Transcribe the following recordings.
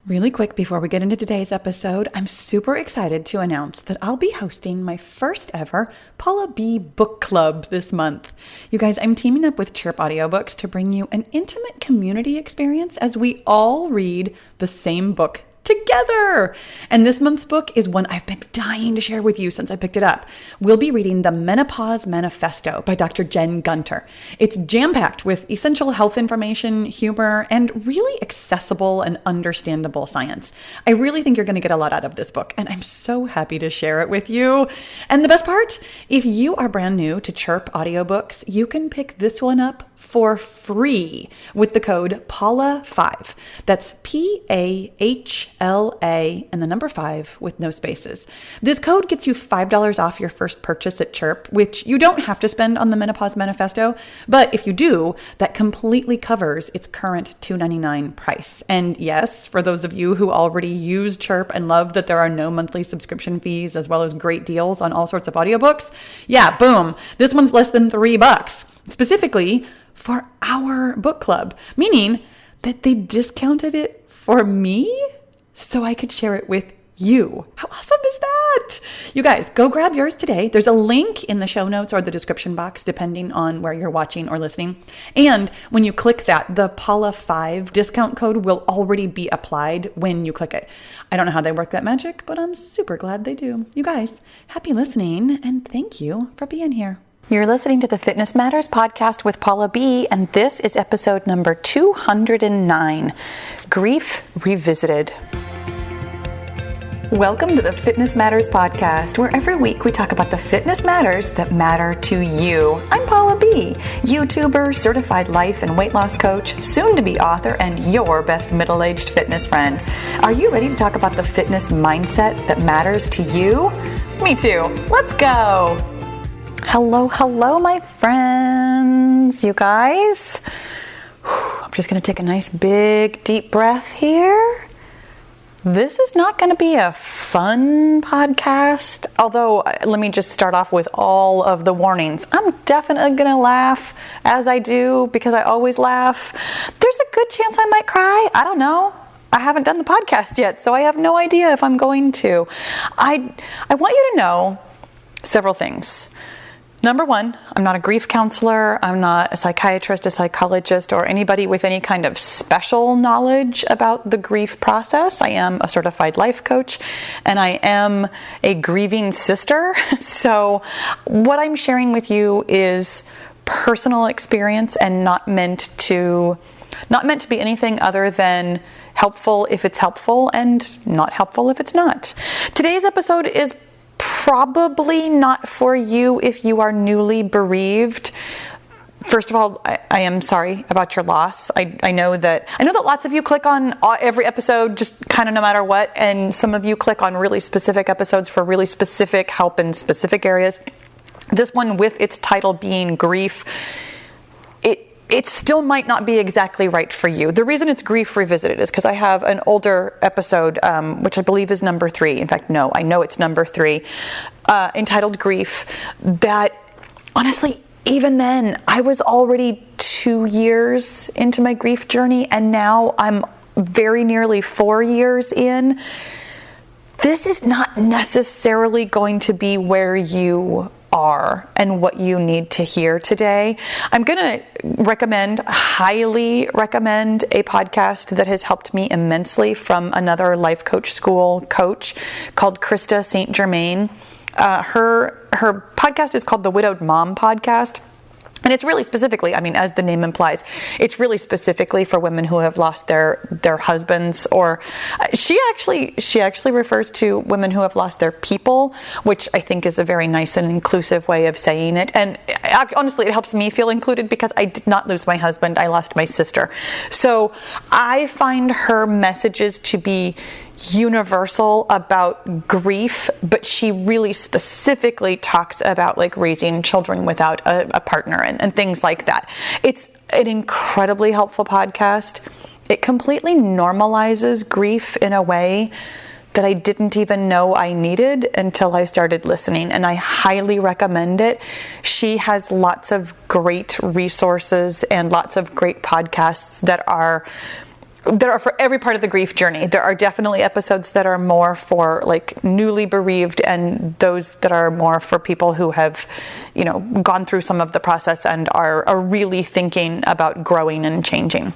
Really quick before we get into today's episode, I'm super excited to announce that I'll be hosting my first ever Paula B Book Club this month. You guys, I'm teaming up with Chirp Audiobooks to bring you an intimate community experience as we all read the same book together. And this month's book is one I've been dying to share with you since I picked it up. We'll be reading The Menopause Manifesto by Dr. Jen Gunter. It's jam-packed with essential health information, humor, and really accessible and understandable science. I really think you're going to get a lot out of this book, and I'm so happy to share it with you. And the best part, if you are brand new to Chirp Audiobooks, you can pick this one up for free with the code PAULA5. That's PAHLA and the number 5 with no spaces. This code gets you $5 off your first purchase at Chirp, which you don't have to spend on the Menopause Manifesto, but if you do, that completely covers its current $2.99 price. And yes, for those of you who already use Chirp and love that there are no monthly subscription fees as well as great deals on all sorts of audiobooks, yeah, boom, this one's less than $3, specifically for our book club, meaning that they discounted it for me so I could share it with you. How awesome is that? You guys, go grab yours today. There's a link in the show notes or the description box, depending on where you're watching or listening. And when you click that, the Paula5 discount code will already be applied when you click it. I don't know how they work that magic, but I'm super glad they do. You guys, happy listening, and thank you for being here. You're listening to the Fitness Matters podcast with Paula B, and this is episode number 209, Grief Revisited. Welcome to the Fitness Matters podcast, where every week we talk about the fitness matters that matter to you. I'm Paula B, YouTuber, certified life and weight loss coach, soon-to-be author, and your best middle-aged fitness friend. Are you ready to talk about the fitness mindset that matters to you? Me too. Let's go. Hello, my friends. You guys, I'm just going to take a nice big deep breath here. This is not going to be a fun podcast, although let me just start off with all of the warnings. I'm definitely going to laugh as I do because I always laugh. There's a good chance I might cry. I don't know. I haven't done the podcast yet, so I have no idea if I'm going to. I want you to know several things. Number one, I'm not a grief counselor. I'm not a psychiatrist, a psychologist, or anybody with any kind of special knowledge about the grief process. I am a certified life coach, and I am a grieving sister. So what I'm sharing with you is personal experience and not meant to be anything other than helpful if it's helpful and not helpful if it's not. Today's episode is probably not for you if you are newly bereaved. First of all, I am sorry about your loss. I know that lots of you click on every episode just kind of no matter what, and some of you click on really specific episodes for really specific help in specific areas. This one, with its title being grief, it still might not be exactly right for you. The reason it's Grief Revisited is because I have an older episode, which I believe is number 3. In fact, no, I know it's number 3, entitled Grief, that honestly, even then, I was already 2 years into my grief journey, and now I'm very nearly 4 years in. This is not necessarily going to be where you are and what you need to hear today. I'm going to highly recommend a podcast that has helped me immensely from another life coach school coach called Krista St. Germain. Her podcast is called the Widowed Mom Podcast. And it's really specifically, as the name implies, it's really specifically for women who have lost their husbands, or she actually refers to women who have lost their people, which I think is a very nice and inclusive way of saying it. And honestly, it helps me feel included because I did not lose my husband. I lost my sister. So I find her messages to be universal about grief, but she really specifically talks about like raising children without a partner and things like that. It's an incredibly helpful podcast. It completely normalizes grief in a way that I didn't even know I needed until I started listening, and I highly recommend it. She has lots of great resources and lots of great podcasts that are there are for every part of the grief journey. There are definitely episodes that are more for like newly bereaved, and those that are more for people who have, gone through some of the process and are really thinking about growing and changing.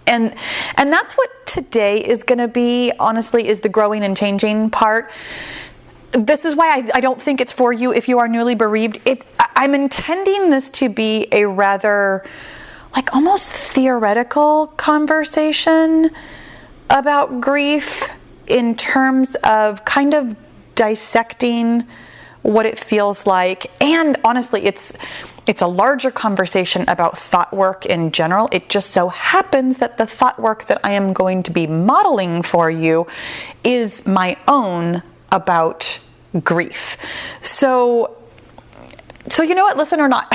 And that's what today is going to be, honestly, is the growing and changing part. This is why I don't think it's for you if you are newly bereaved. I'm intending this to be a rather like almost theoretical conversation about grief in terms of kind of dissecting what it feels like. And honestly, it's a larger conversation about thought work in general. It just so happens that the thought work that I am going to be modeling for you is my own about grief. So you know what, listen or not,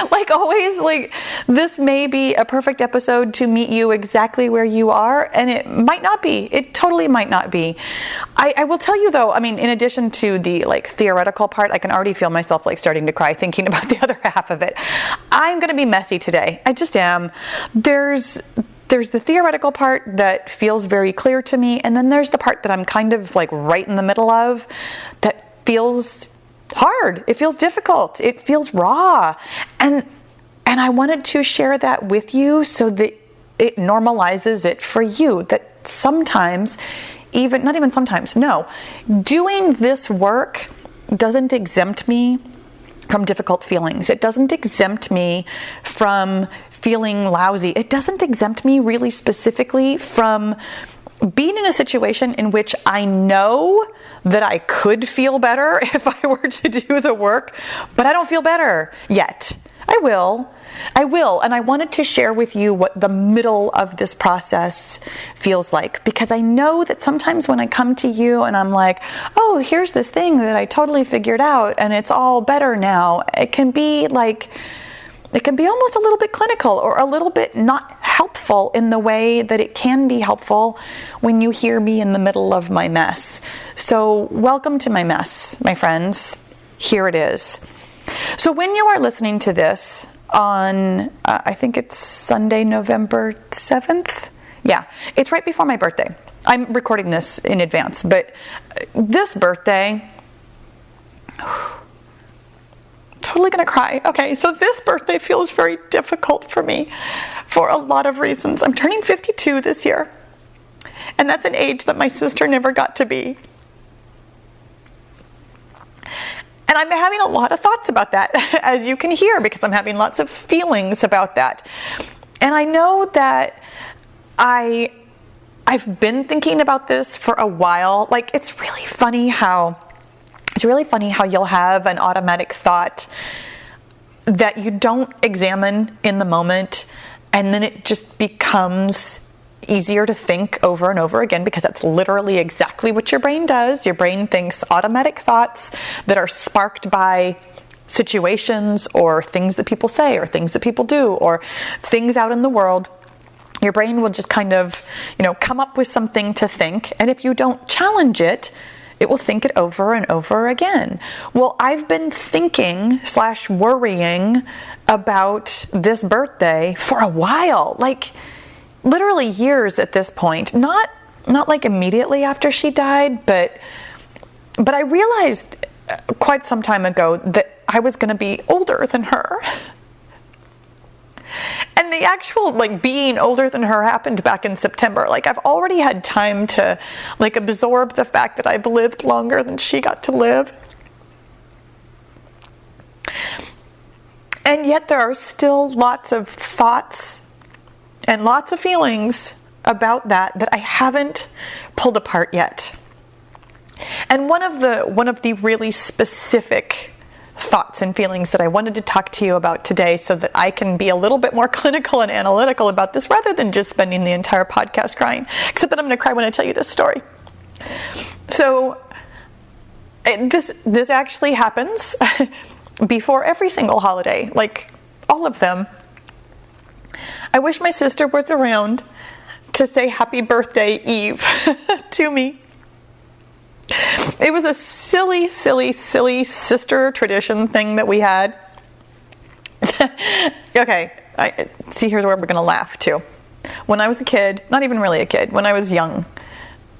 like always, like this may be a perfect episode to meet you exactly where you are, and it might not be. It totally might not be. I will tell you though, I mean, in addition to the like theoretical part, I can already feel myself like starting to cry thinking about the other half of it. I'm going to be messy today. I just am. There's the theoretical part that feels very clear to me, and then there's the part that I'm kind of like right in the middle of that feels hard. It feels difficult. It feels raw. And I wanted to share that with you so that it normalizes it for you, that sometimes, not even sometimes, no, doing this work doesn't exempt me from difficult feelings. It doesn't exempt me from feeling lousy. It doesn't exempt me really specifically from being in a situation in which I know that I could feel better if I were to do the work, but I don't feel better yet. I will. And I wanted to share with you what the middle of this process feels like, because I know that sometimes when I come to you and I'm like, oh, here's this thing that I totally figured out and it's all better now, it can be almost a little bit clinical or a little bit not helpful in the way that it can be helpful when you hear me in the middle of my mess. So welcome to my mess, my friends. Here it is. So when you are listening to this on, I think it's Sunday, November 7th. Yeah, it's right before my birthday. I'm recording this in advance, but this birthday, totally gonna cry. Okay, so this birthday feels very difficult for me for a lot of reasons. I'm turning 52 this year, and that's an age that my sister never got to be. And I'm having a lot of thoughts about that, as you can hear, because I'm having lots of feelings about that. And I know that I've been thinking about this for a while. Like, it's really funny how you'll have an automatic thought that you don't examine in the moment, and then it just becomes easier to think over and over again, because that's literally exactly what your brain does. Your brain thinks automatic thoughts that are sparked by situations or things that people say or things that people do or things out in the world. Your brain will just kind of, come up with something to think, and if you don't challenge it, it will think it over and over again. Well, I've been thinking / worrying about this birthday for a while, like literally years at this point. Not like immediately after she died, but I realized quite some time ago that I was going to be older than her. And the actual being older than her happened back in September. I've already had time to absorb the fact that I've lived longer than she got to live. And yet there are still lots of thoughts and lots of feelings about that I haven't pulled apart yet. And one of the really specific thoughts and feelings that I wanted to talk to you about today, so that I can be a little bit more clinical and analytical about this rather than just spending the entire podcast crying, except that I'm going to cry when I tell you this story. So this actually happens before every single holiday, all of them. I wish my sister was around to say happy birthday Eve to me. It was a silly sister tradition thing that we had. Okay, see, here's where we're going to laugh too. when I was a kid, not even really a kid, when I was young,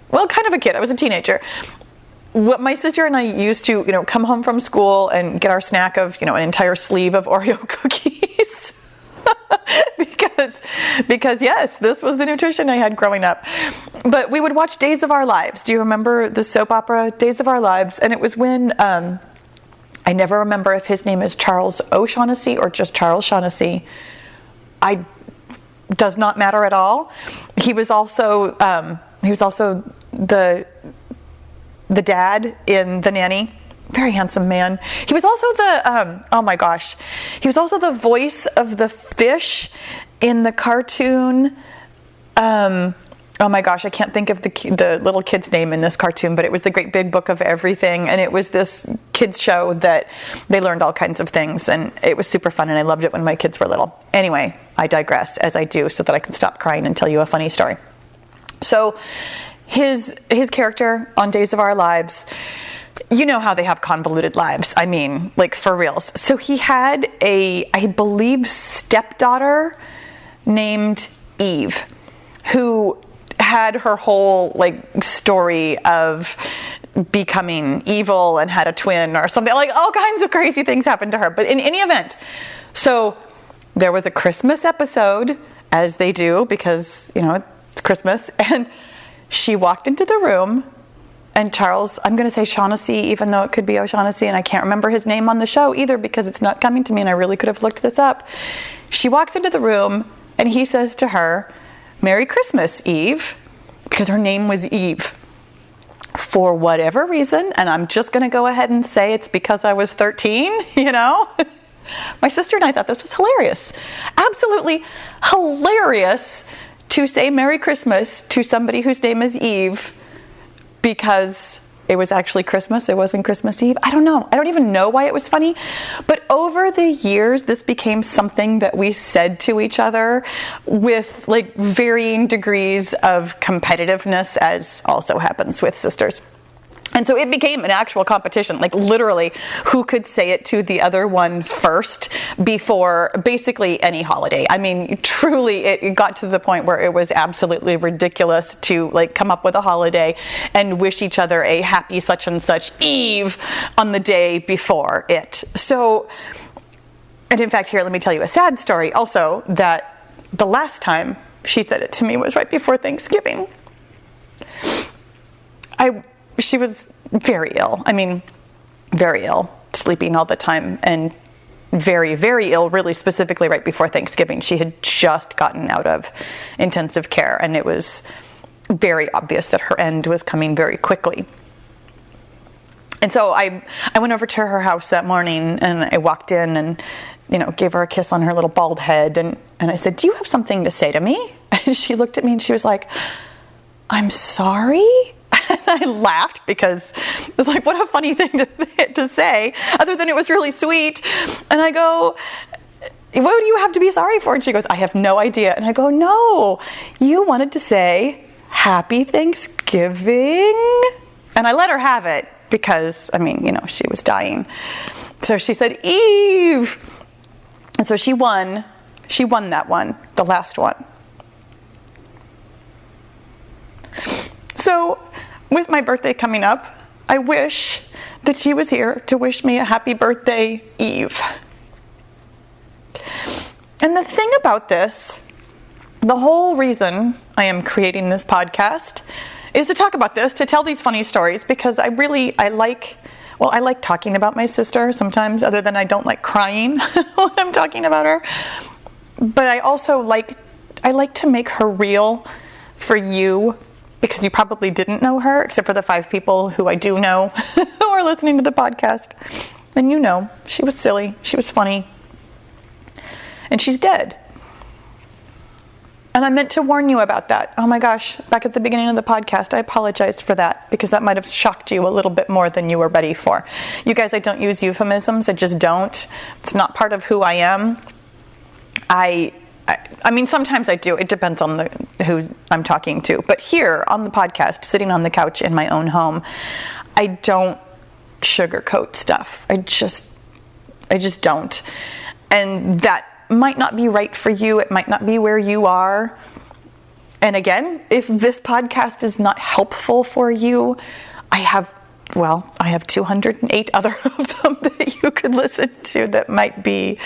well, kind of a kid, I was a teenager, what my sister and I used to, come home from school and get our snack of, an entire sleeve of Oreo cookies. because yes, this was the nutrition I had growing up. But we would watch Days of Our Lives. Do you remember the soap opera Days of Our Lives? And it was when, I never remember if his name is Charles O'Shaughnessy or just Charles Shaughnessy. Does not matter at all. He was also the dad in The Nanny. Very handsome man. He was also he was also the voice of the fish in the cartoon. Oh my gosh, I can't think of the little kid's name in this cartoon, but it was The Great Big Book of Everything, and it was this kids show that they learned all kinds of things, and it was super fun, and I loved it when my kids were little. Anyway, I digress, as I do, so that I can stop crying and tell you a funny story. So his character on Days of Our Lives, you know how they have convoluted lives. I mean, like, for reals. So he had I believe, stepdaughter named Eve, who had her whole story of becoming evil and had a twin or something. All kinds of crazy things happened to her. But in any event, so there was a Christmas episode, as they do, because it's Christmas, and she walked into the room, and Charles, I'm going to say Shaughnessy, even though it could be O'Shaughnessy, and I can't remember his name on the show either because it's not coming to me, and I really could have looked this up. She walks into the room, and he says to her, "Merry Christmas, Eve," because her name was Eve. For whatever reason, and I'm just going to go ahead and say it's because I was 13, My sister and I thought this was hilarious. Absolutely hilarious to say Merry Christmas to somebody whose name is Eve because it was actually Christmas. It wasn't Christmas Eve. I don't know. I don't even know why it was funny. But over the years, this became something that we said to each other with varying degrees of competitiveness, as also happens with sisters. And so it became an actual competition, literally who could say it to the other one first before basically any holiday. I mean, truly, it got to the point where it was absolutely ridiculous to come up with a holiday and wish each other a happy such and such Eve on the day before it. So, and in fact, here, let me tell you a sad story also, that the last time she said it to me was right before Thanksgiving. She was very ill. I mean, very ill, sleeping all the time, and very, very ill, really specifically right before Thanksgiving. She had just gotten out of intensive care, and it was very obvious that her end was coming very quickly. And so I went over to her house that morning, and I walked in and, gave her a kiss on her little bald head, and I said, "Do you have something to say to me?" And she looked at me and she was like, "I'm sorry?" And I laughed because it was what a funny thing to say, other than it was really sweet. And I go, "What do you have to be sorry for?" And she goes, "I have no idea." And I go, "No, you wanted to say Happy Thanksgiving." And I let her have it because, she was dying. So she said, "Eve." And so she won that one, the last one. So, with my birthday coming up, I wish that she was here to wish me a happy birthday, Eve. And the thing about this, the whole reason I am creating this podcast is to talk about this, to tell these funny stories, because I like talking about my sister sometimes, other than I don't like crying when I'm talking about her. But I also like to make her real for you, because you probably didn't know her, except for the 5 people who I do know who are listening to the podcast. And she was silly, she was funny, and she's dead. And I meant to warn you about that. Oh my gosh, back at the beginning of the podcast, I apologize for that, because that might have shocked you a little bit more than you were ready for. You guys, I don't use euphemisms, I just don't. It's not part of who I am. I mean, sometimes I do. It depends on who I'm talking to. But here on the podcast, sitting on the couch in my own home, I don't sugarcoat stuff. I just don't. And that might not be right for you. It might not be where you are. And again, if this podcast is not helpful for you, I have 208 other of them that you could listen to that might be.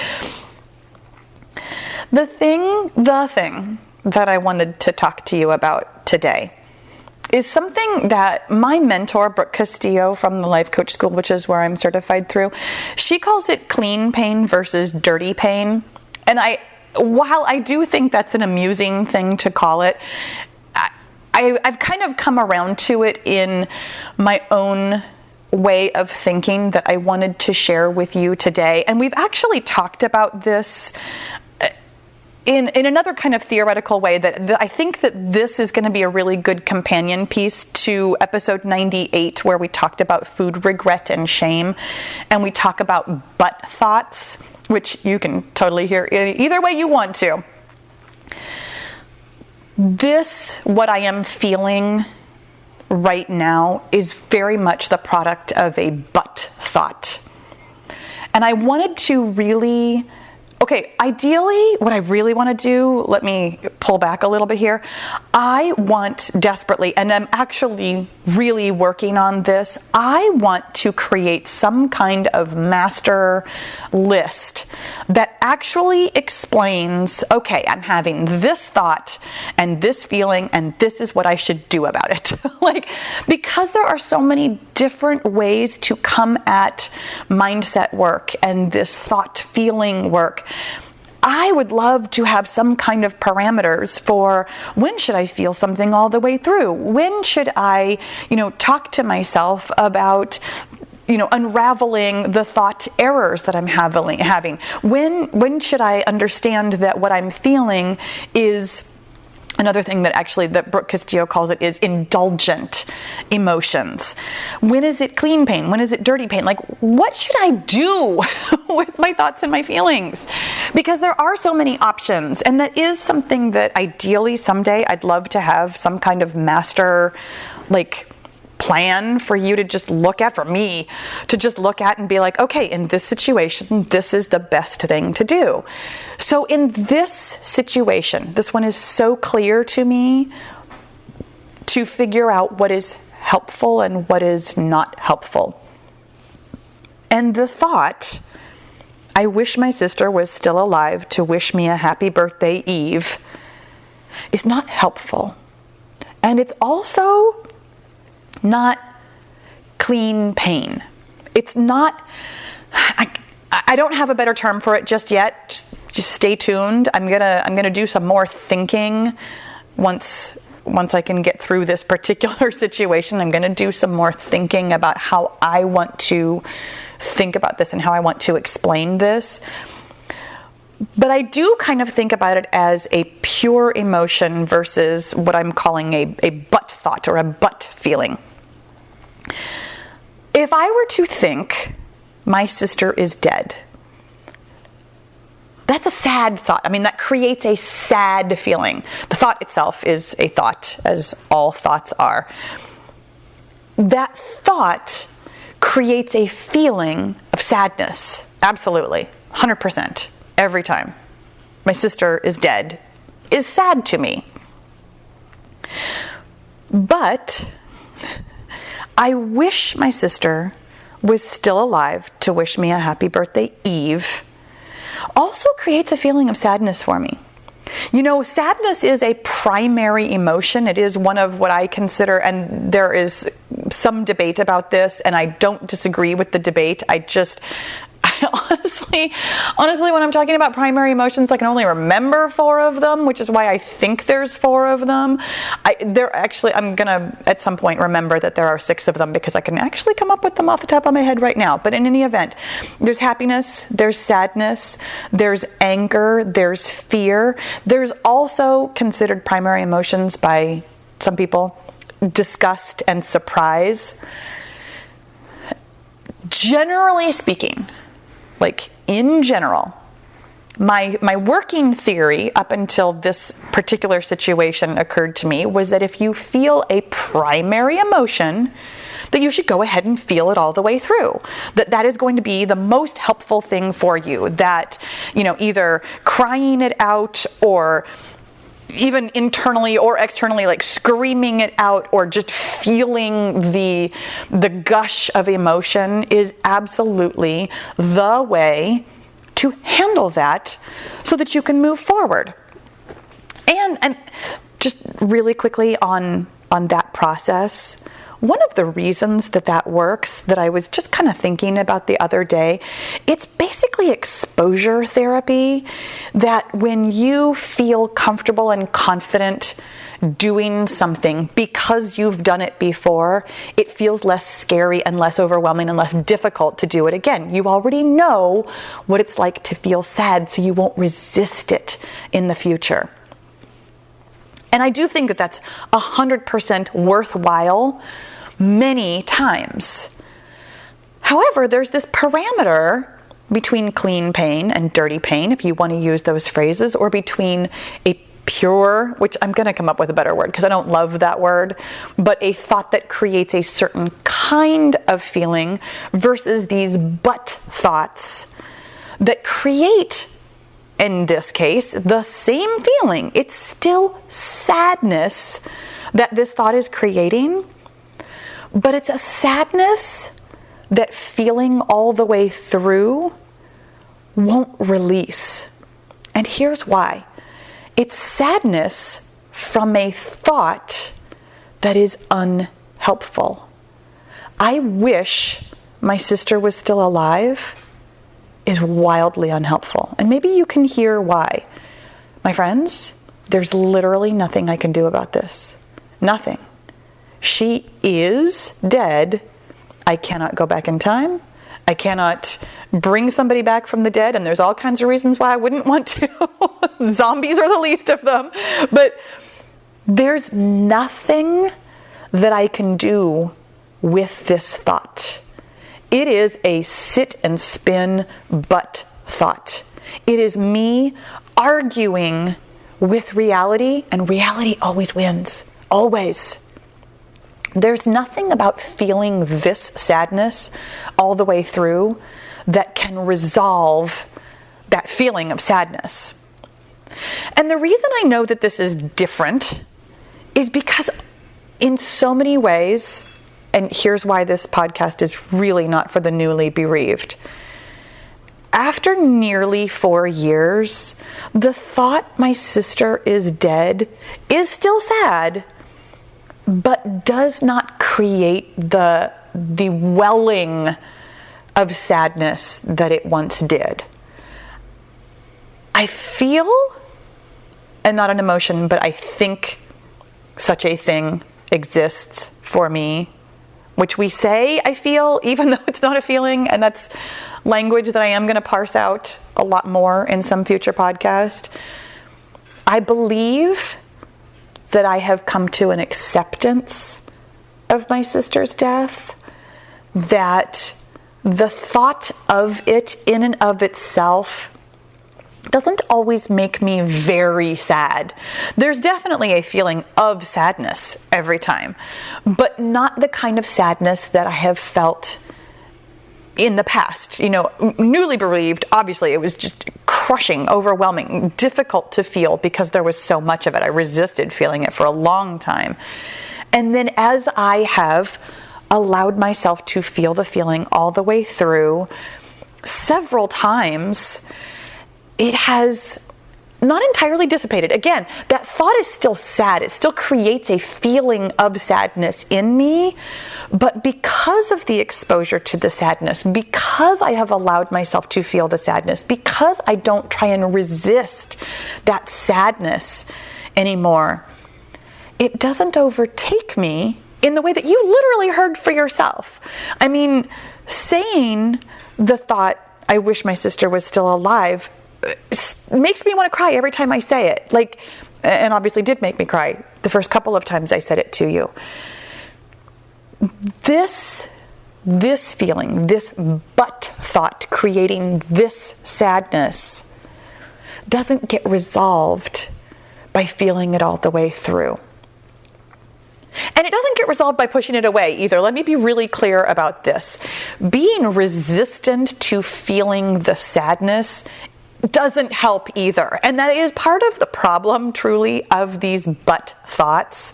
The thing that I wanted to talk to you about today is something that my mentor, Brooke Castillo from the Life Coach School, which is where I'm certified through, she calls it clean pain versus dirty pain. And while I do think that's an amusing thing to call it, I've kind of come around to it in my own way of thinking that I wanted to share with you today. And we've actually talked about this in another kind of theoretical way, that I think that this is going to be a really good companion piece to episode 98, where we talked about food regret and shame, and we talk about butt thoughts, which you can totally hear either way you want to. What I am feeling right now is very much the product of a butt thought. And I wanted to ideally, what I really want to do, let me pull back a little bit here. I want desperately, and I'm actually really working on this, I want to create some kind of master list that actually explains, okay, I'm having this thought and this feeling, and this is what I should do about it. Because there are so many different ways to come at mindset work and this thought feeling work, I would love to have some kind of parameters for when should I feel something all the way through? When should I, talk to myself about, unraveling the thought errors that I'm having? When should I understand that what I'm feeling is another thing that Brooke Castillo calls it is indulgent emotions? When is it clean pain? When is it dirty pain? What should I do with my thoughts and my feelings? Because there are so many options, and that is something that ideally someday I'd love to have some kind of master, plan for you to just look at, for me to just look at and be like, okay, in this situation, this is the best thing to do. So in this situation, this one is so clear to me to figure out what is helpful and what is not helpful. And the thought, I wish my sister was still alive to wish me a happy birthday Eve, is not helpful. And it's also not clean pain. It's not, I don't have a better term for it just yet. Just stay tuned. I'm gonna do some more thinking once I can get through this particular situation. I'm gonna do some more thinking about how I want to think about this and how I want to explain this. But I do kind of think about it as a pure emotion versus what I'm calling a butt thought or a butt feeling. If I were to think my sister is dead, that's a sad thought. That creates a sad feeling. The thought itself is a thought, as all thoughts are. That thought creates a feeling of sadness. Absolutely. 100%. Every time my sister is dead is sad to me. But I wish my sister was still alive to wish me a happy birthday Eve also creates a feeling of sadness for me. Sadness is a primary emotion. It is one of what I consider, and there is some debate about this, and I don't disagree with the debate. Honestly, when I'm talking about primary emotions, I can only remember 4 of them, which is why I think there's 4 of them. I'm going to, at some point, remember that there are 6 of them, because I can actually come up with them off the top of my head right now. But in any event, there's happiness, there's sadness, there's anger, there's fear. There's also considered primary emotions by some people, disgust and surprise. Generally speaking, in general, my working theory up until this particular situation occurred to me was that if you feel a primary emotion, that you should go ahead and feel it all the way through. That is going to be the most helpful thing for you. That, either crying it out or even internally or externally, like screaming it out or just feeling the gush of emotion is absolutely the way to handle that so that you can move forward. And just really quickly on that process, one of the reasons that works, that I was just kind of thinking about the other day, it's basically exposure therapy, that when you feel comfortable and confident doing something because you've done it before, it feels less scary and less overwhelming and less difficult to do it again. You already know what it's like to feel sad, so you won't resist it in the future. And I do think that that's 100% worthwhile many times. However, there's this parameter between clean pain and dirty pain, if you want to use those phrases, or between a pure, which I'm going to come up with a better word because I don't love that word, but a thought that creates a certain kind of feeling versus these but thoughts that create, in this case, the same feeling. It's still sadness that this thought is creating, but it's a sadness that feeling all the way through won't release. And here's why. It's sadness from a thought that is unhelpful. I wish my sister was still alive is wildly unhelpful. And maybe you can hear why. My friends, there's literally nothing I can do about this. Nothing. She is dead. I cannot go back in time. I cannot bring somebody back from the dead, and there's all kinds of reasons why I wouldn't want to. Zombies are the least of them. But there's nothing that I can do with this thought. It is a sit and spin but thought. It is me arguing with reality, and reality always wins. Always. There's nothing about feeling this sadness all the way through that can resolve that feeling of sadness. And the reason I know that this is different is because in so many ways, and here's why this podcast is really not for the newly bereaved. After nearly 4 years, the thought my sister is dead is still sad, but does not create the welling of sadness that it once did. I feel, and not an emotion, but I think such a thing exists for me, which we say I feel, even though it's not a feeling, and that's language that I am going to parse out a lot more in some future podcast. I believe that I have come to an acceptance of my sister's death, that the thought of it in and of itself doesn't always make me very sad. There's definitely a feeling of sadness every time, but not the kind of sadness that I have felt in the past. You know, newly bereaved, obviously it was just crushing, overwhelming, difficult to feel because there was so much of it. I resisted feeling it for a long time. And then as I have allowed myself to feel the feeling all the way through, several times, it has not entirely dissipated. Again, that thought is still sad. It still creates a feeling of sadness in me. But because of the exposure to the sadness, because I have allowed myself to feel the sadness, because I don't try and resist that sadness anymore, it doesn't overtake me in the way that you literally heard for yourself. I mean, saying the thought, I wish my sister was still alive, makes me want to cry every time I say it. Like, and obviously did make me cry the first couple of times I said it to you. This feeling, this but thought creating this sadness doesn't get resolved by feeling it all the way through. And it doesn't get resolved by pushing it away either. Let me be really clear about this. Being resistant to feeling the sadness doesn't help either. And that is part of the problem, truly, of these but thoughts,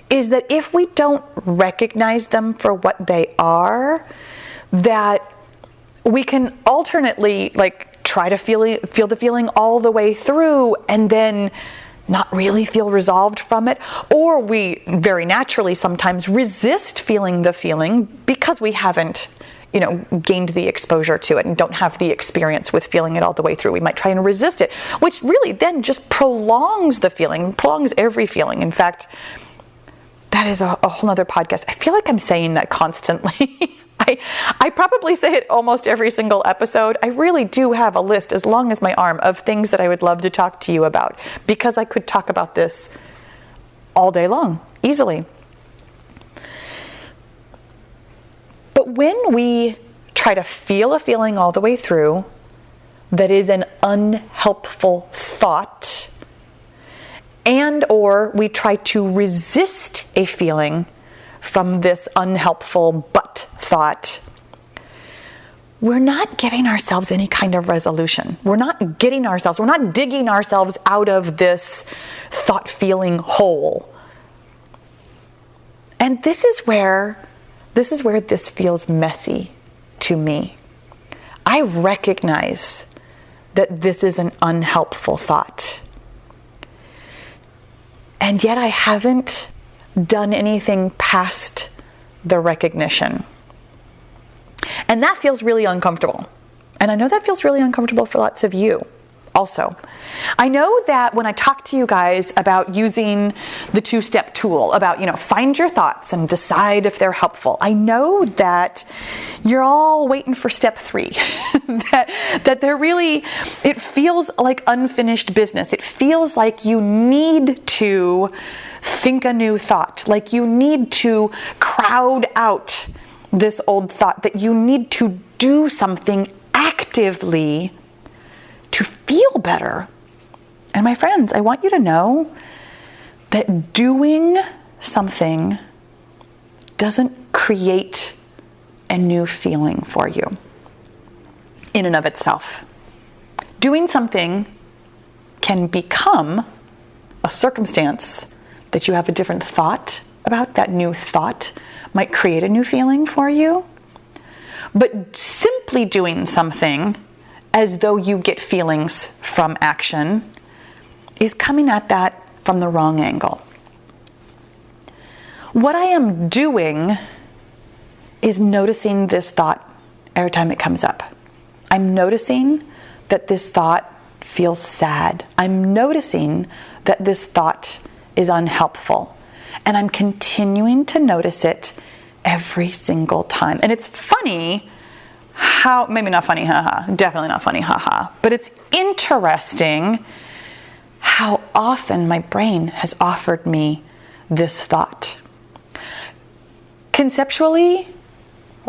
is that if we don't recognize them for what they are, that we can alternately try to feel the feeling all the way through and then not really feel resolved from it. Or we very naturally sometimes resist feeling the feeling because we haven't gained the exposure to it and don't have the experience with feeling it all the way through. We might try and resist it, which really then just prolongs the feeling, prolongs every feeling. In fact, that is a whole nother podcast. I feel like I'm saying that constantly. I probably say it almost every single episode. I really do have a list as long as my arm of things that I would love to talk to you about, because I could talk about this all day long, easily. But when we try to feel a feeling all the way through that is an unhelpful thought, and or we try to resist a feeling from this unhelpful but thought, we're not giving ourselves any kind of resolution. We're not digging ourselves out of this thought feeling hole. And this is where this feels messy to me. I recognize that this is an unhelpful thought. And yet I haven't done anything past the recognition. And that feels really uncomfortable. And I know that feels really uncomfortable for lots of you also. I know that when I talk to you guys about using the 2-step tool, about, find your thoughts and decide if they're helpful, I know that you're all waiting for step 3. that they're really, it feels like unfinished business. It feels like you need to think a new thought, like you need to crowd out this old thought, that you need to do something actively to feel better. And my friends, I want you to know that doing something doesn't create a new feeling for you in and of itself. Doing something can become a circumstance that you have a different thought about. That new thought might create a new feeling for you. But simply doing something as though you get feelings from action is coming at that from the wrong angle. What I am doing is noticing this thought every time it comes up. I'm noticing that this thought feels sad. I'm noticing that this thought is unhelpful. And I'm continuing to notice it every single time. And it's funny how, maybe not funny, haha, definitely not funny, haha, but it's interesting how often my brain has offered me this thought. Conceptually,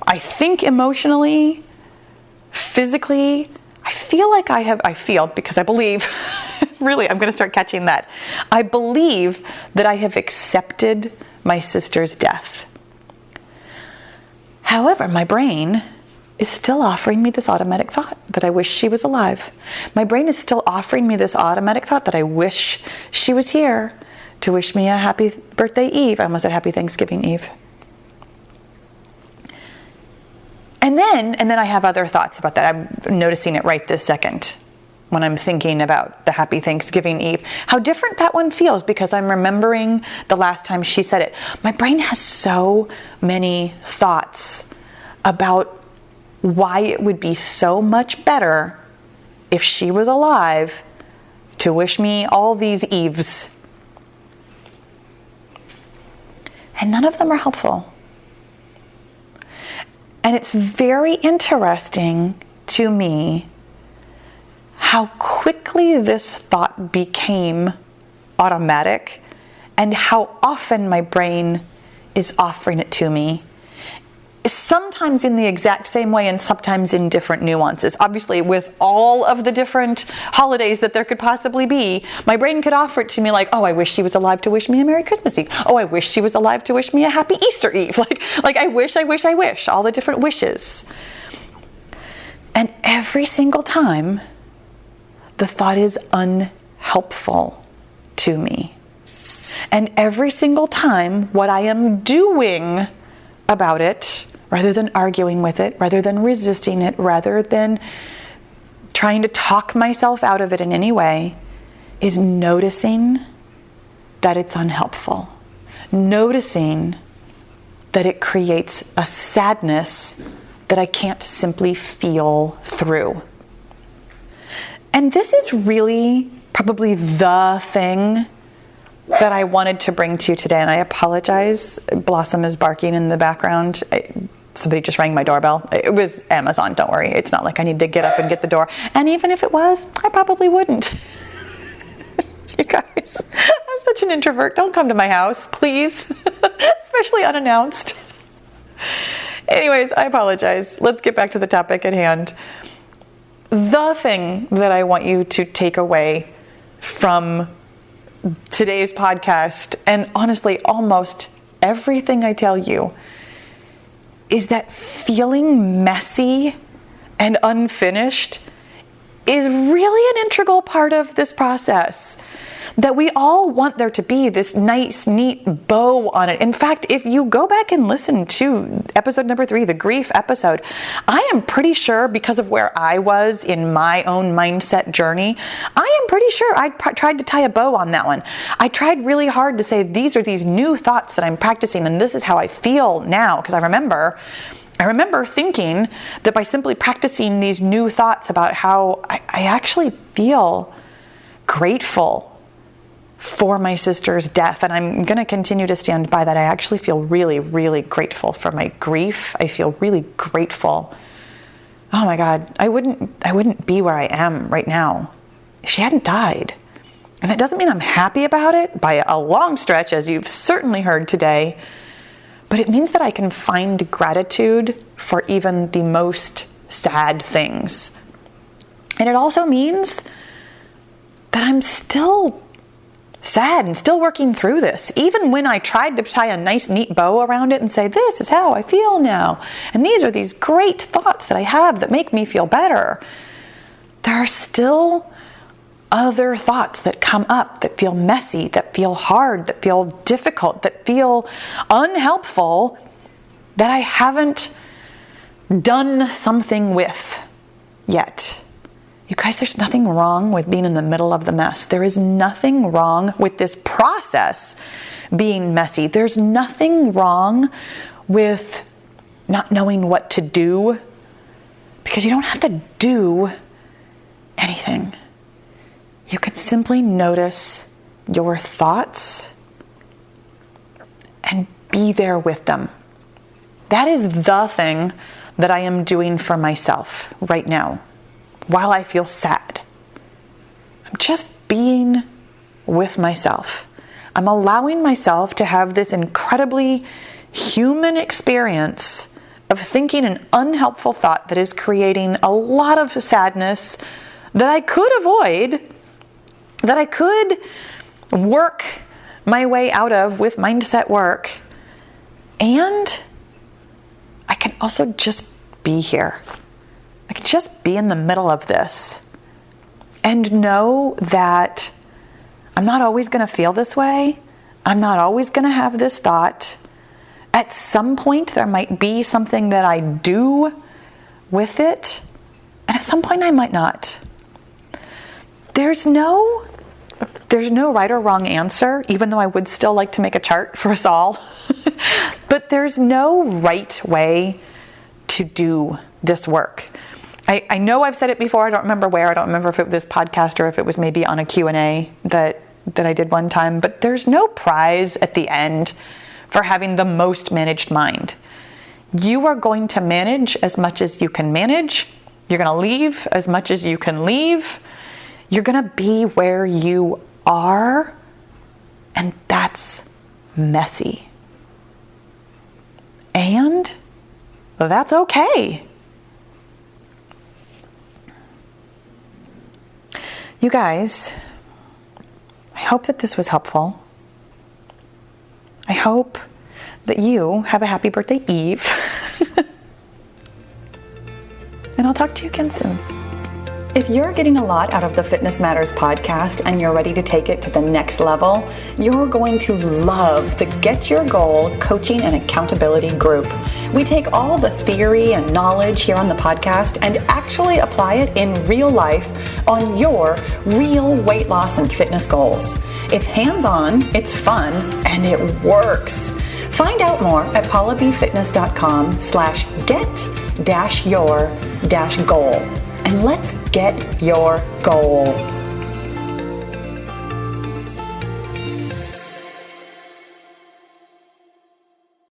I think emotionally, physically, because I believe, really, I'm going to start catching that. I believe that I have accepted my sister's death. However, my brain is still offering me this automatic thought that I wish she was alive. My brain is still offering me this automatic thought that I wish she was here to wish me a happy birthday Eve. I almost said happy Thanksgiving Eve. And then I have other thoughts about that. I'm noticing it right this second when I'm thinking about the happy Thanksgiving Eve. How different that one feels, because I'm remembering the last time she said it. My brain has so many thoughts about why it would be so much better if she was alive to wish me all these Eves. And none of them are helpful. And it's very interesting to me how quickly this thought became automatic and how often my brain is offering it to me. Sometimes in the exact same way and sometimes in different nuances. Obviously, with all of the different holidays that there could possibly be, my brain could offer it to me like, oh, I wish she was alive to wish me a Merry Christmas Eve. Oh, I wish she was alive to wish me a Happy Easter Eve. Like I wish, all the different wishes. And every single time, the thought is unhelpful to me. And every single time, what I am doing about it, rather than arguing with it, rather than resisting it, rather than trying to talk myself out of it in any way, is noticing that it's unhelpful. Noticing that it creates a sadness that I can't simply feel through. And this is really probably the thing that I wanted to bring to you today. And I apologize. Blossom is barking in the background. Somebody just rang my doorbell. It was Amazon, don't worry. It's not like I need to get up and get the door. And even if it was, I probably wouldn't. You guys, I'm such an introvert. Don't come to my house, please. Especially unannounced. Anyways, I apologize. Let's get back to the topic at hand. The thing that I want you to take away from today's podcast, and honestly, almost everything I tell you, is that feeling messy and unfinished is really an integral part of this process. That we all want there to be this nice, neat bow on it. In fact, if you go back and listen to episode number 3, the grief episode, I am pretty sure, because of where I was in my own mindset journey, I am pretty sure I tried to tie a bow on that one. I tried really hard to say, these are these new thoughts that I'm practicing, and this is how I feel now. Because I remember thinking that by simply practicing these new thoughts about how I actually feel grateful for my sister's death, and I'm going to continue to stand by that. I actually feel really, really grateful for my grief. I feel really grateful. Oh my God, I wouldn't be where I am right now if she hadn't died. And that doesn't mean I'm happy about it by a long stretch, as you've certainly heard today, but it means that I can find gratitude for even the most sad things. And it also means that I'm still sad and still working through this. Even when I tried to tie a nice, neat bow around it and say, this is how I feel now, and these are these great thoughts that I have that make me feel better, there are still other thoughts that come up that feel messy, that feel hard, that feel difficult, that feel unhelpful, that I haven't done something with yet. You guys, there's nothing wrong with being in the middle of the mess. There is nothing wrong with this process being messy. There's nothing wrong with not knowing what to do, because you don't have to do anything. You can simply notice your thoughts and be there with them. That is the thing that I am doing for myself right now. While I feel sad, I'm just being with myself. I'm allowing myself to have this incredibly human experience of thinking an unhelpful thought that is creating a lot of sadness that I could avoid, that I could work my way out of with mindset work. And I can also just be here. I can just be in the middle of this and know that I'm not always going to feel this way. I'm not always going to have this thought. At some point, there might be something that I do with it, and at some point I might not. There's no right or wrong answer, even though I would still like to make a chart for us all. But there's no right way to do this work. I know I've said it before. I don't remember where. I don't remember if it was this podcast or if it was maybe on a Q&A that I did one time. But there's no prize at the end for having the most managed mind. You are going to manage as much as you can manage. You're going to leave as much as you can leave. You're going to be where you are. And that's messy. And that's okay. You guys, I hope that this was helpful. I hope that you have a happy birthday Eve. And I'll talk to you again soon. If you're getting a lot out of the Fitness Matters podcast and you're ready to take it to the next level, you're going to love the Get Your Goal coaching and accountability group. We take all the theory and knowledge here on the podcast and actually apply it in real life on your real weight loss and fitness goals. It's hands-on, it's fun, and it works. Find out more at paulabfitness.com/get-your-goal. And let's get your goal.